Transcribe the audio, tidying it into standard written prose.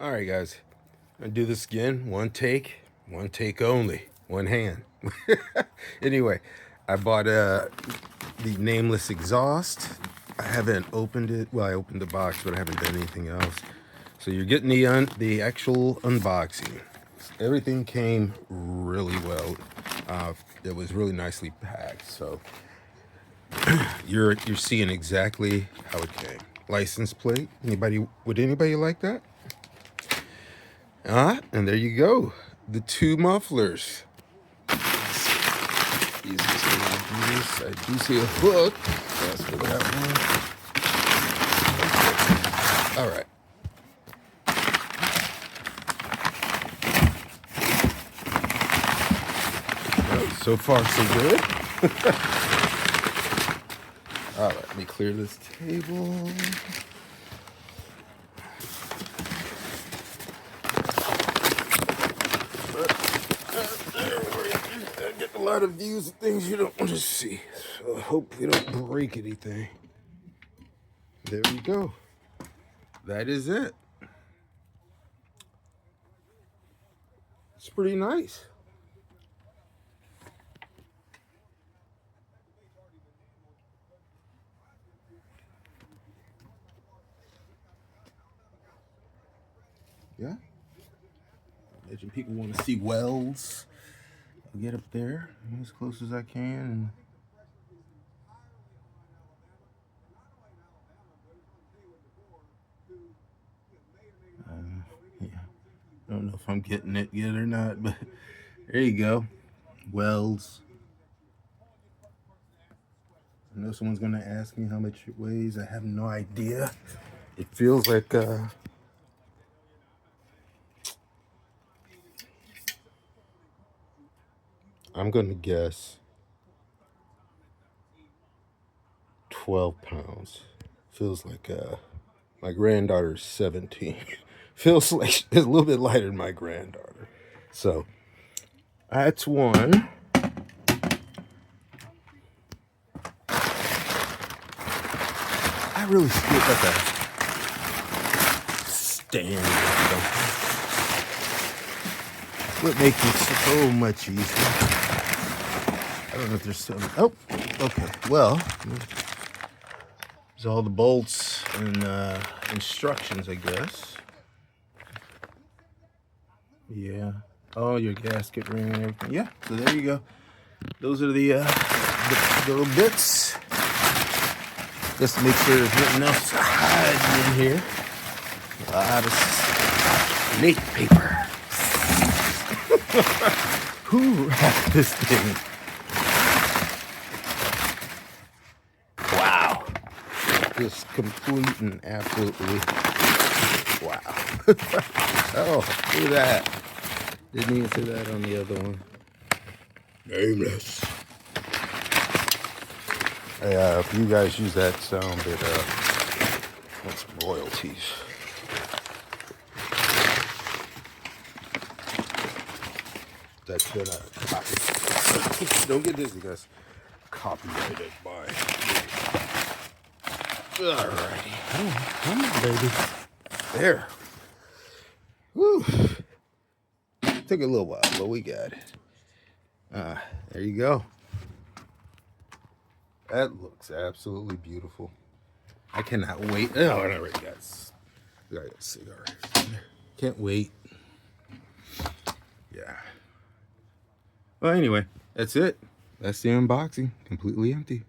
All right, guys. I'm gonna do this again. One take only. One hand. Anyway, I bought the Nameless exhaust. I haven't opened it. Well, I opened the box, but I haven't done anything else. So you're getting the actual unboxing. Everything came really well. It was really nicely packed. So you're seeing exactly how it came. License plate. Would anybody like that? And there you go. The two mufflers. Easiest way to do this. I do see a hook. That's for that one. All right. Well, so far, so good. All right, let me clear this table. I get a lot of views of things you don't want to see. So I hope we don't break anything. There we go. That is it. It's pretty nice. Yeah. Imagine people want to see welds. I'll get up there as close as I can. Yeah. I don't know if I'm getting it yet or not, but there you go. Welds. I know someone's gonna ask me how much it weighs. I have no idea. It feels like I'm gonna guess 12 pounds. Feels like my granddaughter's 17. Feels like it's a little bit lighter than my granddaughter. So that's one. I really feel like a stand. Would make it so much easier. I don't know if there's some. Oh, okay. Well, there's all the bolts and instructions, I guess. Yeah. Oh, your gasket ring and everything. Yeah. So there you go. Those are the little bits. Just to make sure there's nothing else hiding in here. A lot of snake paper. Who wrapped this thing? Wow. Just complete and absolutely wow. Oh, look at that. Didn't even see that on the other one. Nameless. If you guys use that sound, that's royalties. That's been a copy. Don't get dizzy, guys. Copyrighted by. Alrighty. Come on, baby. There. Woo. Took a little while, but we got it. There you go. That looks absolutely beautiful. I cannot wait. Oh, I already got a cigar. Can't wait. Yeah. Well, anyway, that's it. That's the unboxing. Completely empty.